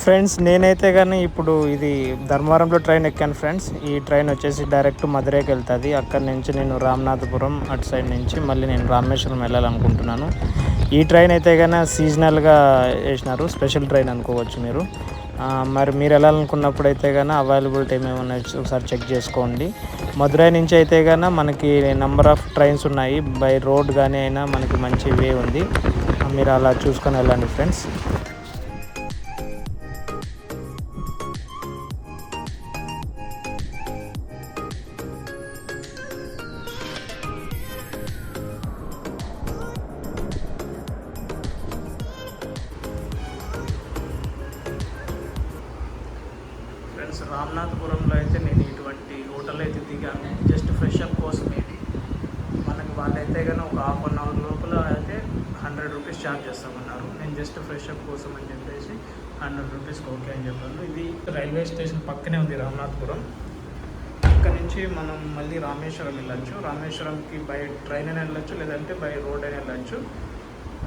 Friends నేనైతే కానీ ఇప్పుడు ఇది ధర్మవరంలో ట్రైన్ ఎక్కాను ఫ్రెండ్స్. ఈ ట్రైన్ వచ్చేసి డైరెక్ట్ మధురైకి వెళ్తుంది. అక్కడి నుంచి నేను రామనాథపురం అటు సైడ్ నుంచి మళ్ళీ నేను రామేశ్వరం వెళ్ళాలనుకుంటున్నాను. ఈ ట్రైన్ అయితే కానీ సీజనల్గా వేసినారు, స్పెషల్ ట్రైన్ అనుకోవచ్చు మీరు. మరి మీరు వెళ్ళాలనుకున్నప్పుడు అయితే కానీ అవైలబిలిటీ ఏమేమి ఒకసారి చెక్ చేసుకోండి. మధురై నుంచి అయితే కానీ మనకి నెంబర్ ఆఫ్ ట్రైన్స్ ఉన్నాయి. బై రోడ్ కానీ అయినా మనకి మంచి వే ఉంది, మీరు అలా చూసుకొని వెళ్ళండి ఫ్రెండ్స్. ఫ్రెండ్స్ రామనాథపురంలో అయితే నేను ఇటువంటి హోటల్ అయితే దిగాను, జస్ట్ ఫ్రెష్ అప్ కోసం. ఇది మనకి వాళ్ళైతే కానీ ఒక హాఫ్ అన్ అవర్ లోపల అయితే 100 రూపీస్ ఛార్జ్ చేస్తామన్నారు. నేను జస్ట్ ఫ్రెష్ అప్ కోసం అని చెప్పేసి 100 రూపీస్కి ఓకే అని చెప్పాను. ఇది రైల్వే స్టేషన్ పక్కనే ఉంది రామనాథపురం. ఇక్కడ నుంచి మనం మళ్ళీ రామేశ్వరం వెళ్ళచ్చు. రామేశ్వరంకి బై ట్రైన్ అయినా వెళ్ళచ్చు, లేదంటే బై రోడ్ అయినా వెళ్ళచ్చు.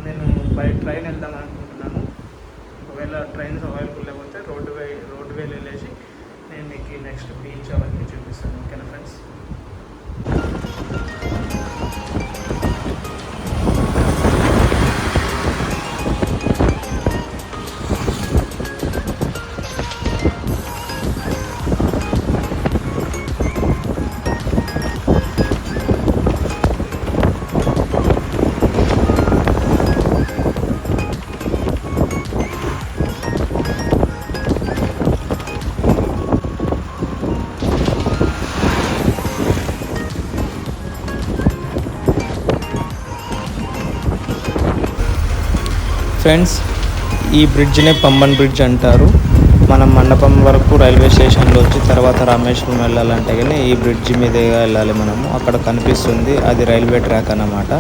నేను బై ట్రైన్ వెళ్దాం అనుకుంటున్నాను. ఒకవేళ ట్రైన్స్ అవైలబుల్ లేకపోతే రోడ్డు వే వెళ్ళేసి నేను మీకు నెక్స్ట్ బీచ్ అవన్నీ చూపిస్తాను. ఓకేనా ఫ్రెండ్స్? ఫ్రెండ్స్ ఈ బ్రిడ్జ్నే పంబన్ బ్రిడ్జ్ అంటారు. మనం మండపం వరకు రైల్వే స్టేషన్లో వచ్చి తర్వాత రామేశ్వరం వెళ్ళాలంటే కానీ ఈ బ్రిడ్జ్ మీదుగా వెళ్ళాలి మనము. అక్కడ కనిపిస్తుంది అది రైల్వే ట్రాక్ అన్నమాట.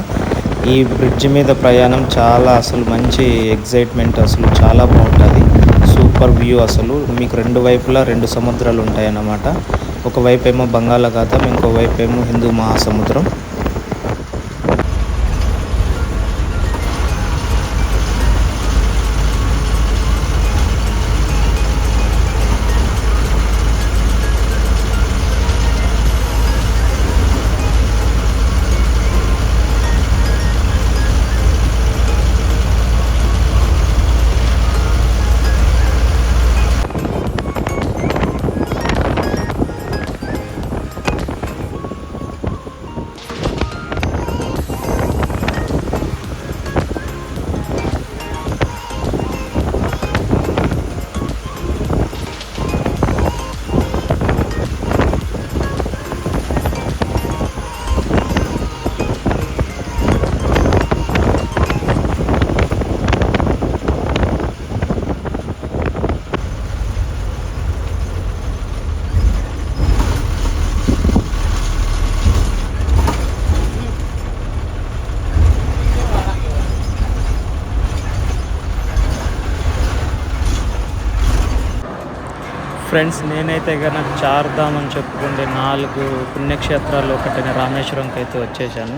ఈ బ్రిడ్జ్ మీద ప్రయాణం చాలా అసలు మంచి ఎగ్జైట్మెంట్, అసలు చాలా బాగుంటుంది. సూపర్ వ్యూ, అసలు మీకు రెండు వైపులా 2 సముద్రాలు ఉంటాయన్నమాట. ఒకవైపు ఏమో బంగాళాఖాతం, ఇంకోవైపు ఏమో హిందూ మహాసముద్రం. ఫ్రెండ్స్ నేనైతే కనుక చార్ధామ్ అని చెప్పుకుంటే 4 పుణ్యక్షేత్రాలు ఒకటైన రామేశ్వరంకి అయితే వచ్చేసాను.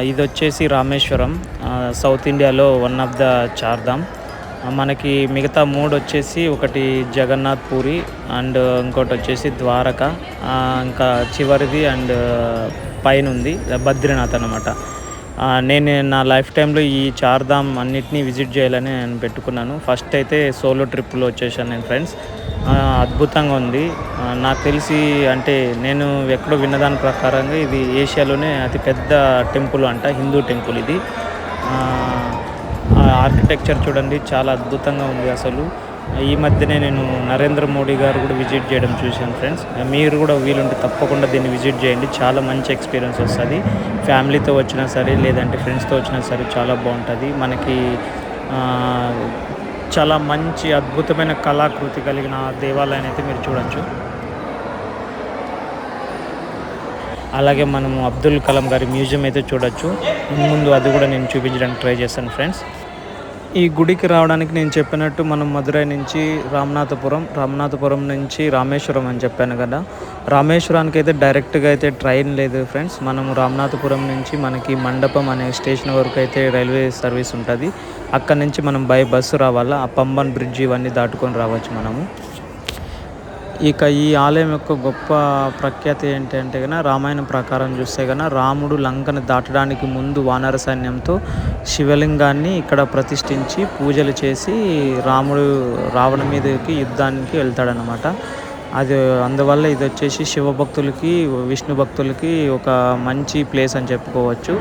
ఇది వచ్చేసి రామేశ్వరం సౌత్ ఇండియాలో వన్ ఆఫ్ ద చార్ధామ్. మనకి మిగతా 3 వచ్చేసి ఒకటి జగన్నాథ్ పూరి అండ్ ఇంకోటి వచ్చేసి ద్వారక, ఇంకా చివరిది అండ్ పైన ఉంది బద్రీనాథ్ అన్నమాట. నేను నా లైఫ్ టైంలో ఈ చార్ధామ్ అన్నిటినీ విజిట్ చేయాలని నేను పెట్టుకున్నాను. ఫస్ట్ అయితే సోలో ట్రిప్లో వచ్చేసాను నేను ఫ్రెండ్స్. అద్భుతంగా ఉంది. నాకు తెలిసి అంటే నేను ఎక్కడో విన్నదాని ప్రకారంగా ఇది ఏషియాలోనే అతిపెద్ద టెంపుల్ అంట, హిందూ టెంపుల్ ఇది. ఆర్కిటెక్చర్ చూడండి చాలా అద్భుతంగా ఉంది అసలు. ఈ మధ్యనే నేను నరేంద్ర మోడీ గారు కూడా విజిట్ చేయడం చూశాను ఫ్రెండ్స్. మీరు కూడా వీలుంటే తప్పకుండా దీన్ని విజిట్ చేయండి, చాలా మంచి ఎక్స్పీరియన్స్ వస్తుంది. ఫ్యామిలీతో వచ్చినా సరే లేదంటే ఫ్రెండ్స్తో వచ్చినా సరే చాలా బాగుంటుంది. మనకి చాలా మంచి అద్భుతమైన కళాకృతి కలిగిన దేవాలయాన్ని అయితే మీరు చూడొచ్చు. అలాగే మనము అబ్దుల్ కలాం గారి మ్యూజియం అయితే చూడొచ్చు. ముందు అది కూడా నేను చూపించడానికి ట్రై చేస్తాను ఫ్రెండ్స్. ఈ గుడికి రావడానికి నేను చెప్పినట్టు మనం మధురై నుంచి రామనాథపురం నుంచి రామేశ్వరం అని చెప్పాను కదా. రామేశ్వరానికి అయితే డైరెక్ట్గా అయితే ట్రైన్ లేదు ఫ్రెండ్స్. మనము రామనాథపురం నుంచి మనకి మండపం అనే స్టేషన్ వరకు అయితే రైల్వే సర్వీస్ ఉంటుంది. అక్కడి నుంచి మనం బై బస్సు రావాలా. ఆ పంబన్ బ్రిడ్జ్ ఇవన్నీ దాటుకొని రావచ్చు మనము. ఇక ఈ ఆలయం యొక్క గొప్ప ప్రఖ్యాతి ఏంటంటే గన రామాయణం ప్రకారం చూస్తే గన రాముడు లంకను దాటడానికి ముందు వానర సైన్యంతో శివలింగాన్ని ఇక్కడ ప్రతిష్ఠించి పూజలు చేసి రాముడు రావణ మీదకి యుద్ధానికి వెళ్తాడనమాట. అది అందువల్ల ఇది వచ్చేసి శివభక్తులకి విష్ణు భక్తులకి ఒక మంచి ప్లేస్ అని చెప్పుకోవచ్చు.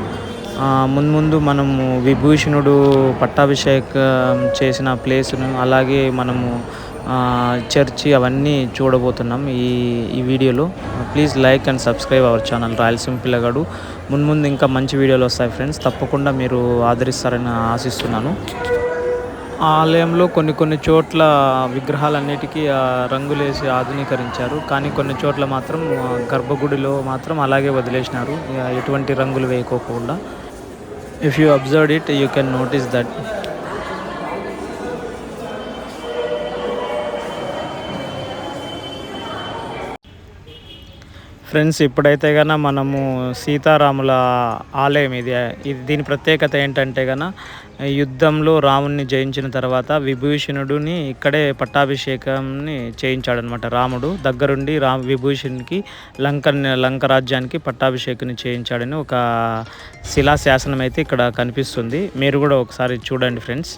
ముందు మనము విభూషణుడు పట్టాభిషేకం చేసిన ప్లేసును అలాగే మనము చర్చి అవన్నీ చూడబోతున్నాం ఈ వీడియోలో. Please like and subscribe our channel Rayalaseema పిల్లగాడు. ముందు ఇంకా మంచి వీడియోలు వస్తాయి ఫ్రెండ్స్, తప్పకుండా మీరు ఆదరిస్తారని ఆశిస్తున్నాను. ఆ ఆలయంలో కొన్ని చోట్ల విగ్రహాలన్నిటికీ రంగులేసి ఆధునీకరించారు, కానీ కొన్ని చోట్ల మాత్రం గర్భగుడిలో మాత్రం అలాగే వదిలేసినారు, ఎటువంటి రంగులు వేయకోకుండా. If you observe it you can notice that. Friends, ఇప్పుడైతే కన్నా మనము సీతారాముల ఆలయం ఇది దీని ప్రత్యేకత ఏంటంటే కన్నా యుద్ధంలో రాముడిని జయించిన తర్వాత విభూషణుడిని ఇక్కడే పట్టాభిషేకంని చేయించాడనమాట. రాముడు దగ్గరుండి విభూషణునికి లంక రాజ్యానికి పట్టాభిషేకం చేయించాడని ఒక శిలాశాసనం అయితే ఇక్కడ కనిపిస్తుంది. మీరు కూడా ఒకసారి చూడండి ఫ్రెండ్స్.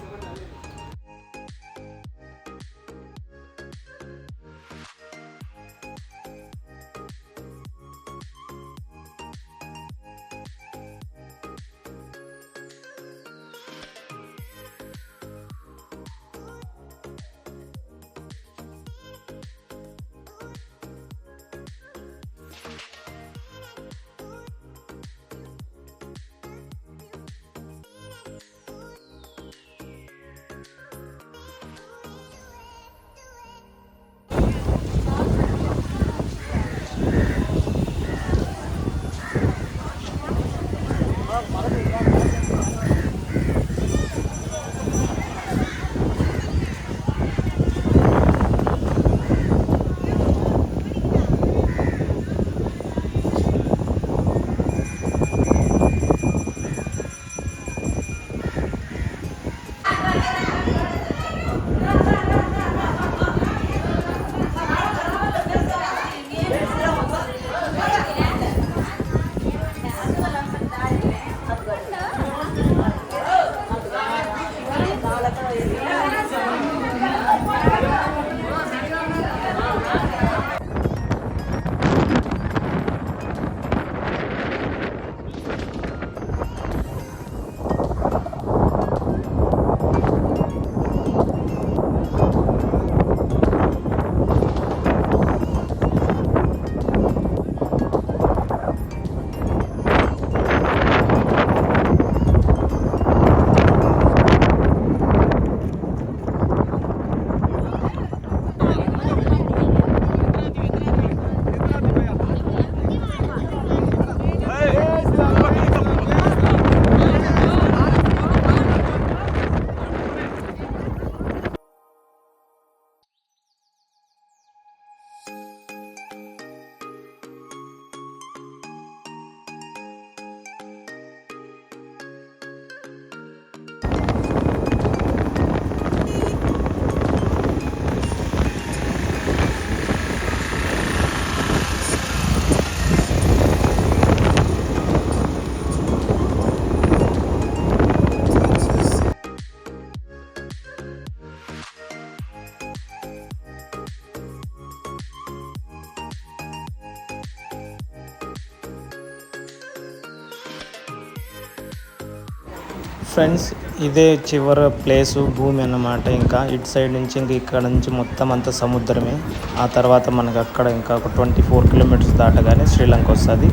ఫ్రెండ్స్, ఇదే చివరి ప్లేసు భూమి అన్నమాట. ఇంకా ఇటు సైడ్ నుంచి ఇక్కడ నుంచి మొత్తం అంతా సముద్రమే. ఆ తర్వాత మనకు అక్కడ ఇంకా ఒక 24 కిలోమీటర్స్ దాటగానే శ్రీలంక వస్తుంది.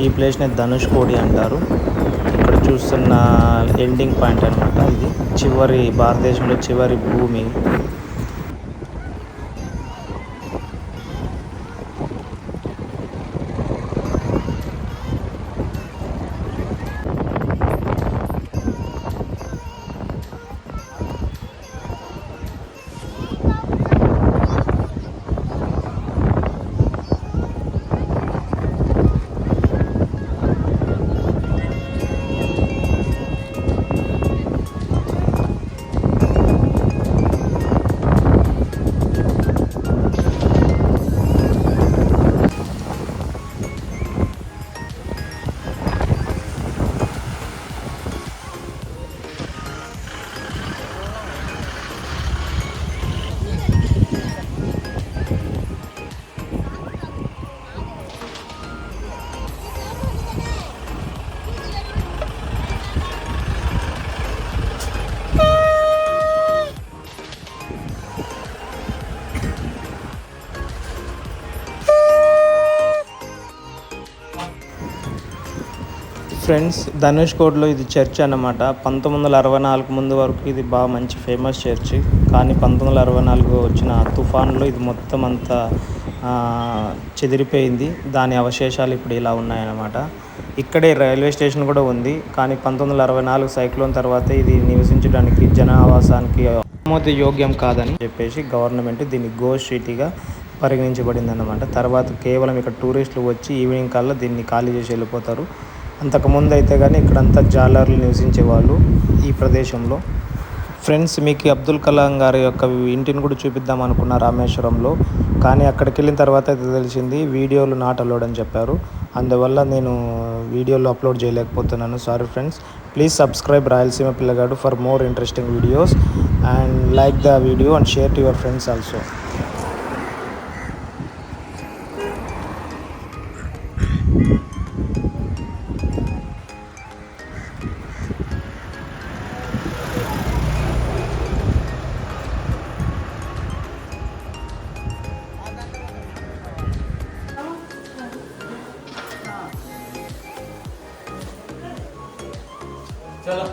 ఈ ప్లేస్ని ధనుష్కోడి అంటారు. ఇక్కడ చూస్తున్న ఎండింగ్ పాయింట్ అనమాట. ఇది చివరి భారతదేశంలో చివరి భూమి. ఫ్రెండ్స్, ధనుష్ కోడ్లో ఇది చర్చ్ అన్నమాట. 1964 ముందు వరకు ఇది బాగా మంచి ఫేమస్ చర్చ్. కానీ 1964 వచ్చిన తుఫాన్లో ఇది మొత్తం అంతా చెదిరిపోయింది. దాని అవశేషాలు ఇప్పుడు ఇలా ఉన్నాయన్నమాట. ఇక్కడే రైల్వే స్టేషన్ కూడా ఉంది. కానీ 1964 సైక్లోన్ తర్వాత ఇది నివసించడానికి జనావాసానికి ఆమోద యోగ్యం కాదని చెప్పేసి గవర్నమెంట్ దీన్ని గోస్ట్ సిటీగా పరిగణించబడింది అన్నమాట. తర్వాత కేవలం ఇక్కడ టూరిస్టులు వచ్చి ఈవినింగ్ కల్లా దీన్ని ఖాళీ చేసి వెళ్ళిపోతారు. అంతకుముందు అయితే కానీ ఇక్కడంతా జాలర్లు నివసించేవాళ్ళు ఈ ప్రదేశంలో. ఫ్రెండ్స్, మీకు అబ్దుల్ కలాం గారి యొక్క ఇంటిని కూడా చూపిద్దాం అనుకున్న రామేశ్వరంలో. కానీ అక్కడికి వెళ్ళిన తర్వాత అయితే తెలిసింది వీడియోలు నాట్ అలౌడ్ అని చెప్పారు. అందువల్ల నేను వీడియోలు అప్లోడ్ చేయలేకపోతున్నాను. Sorry friends. Please subscribe Rayalaseema పిల్లగాడు for more interesting videos and like the video and share to your friends also. चलो,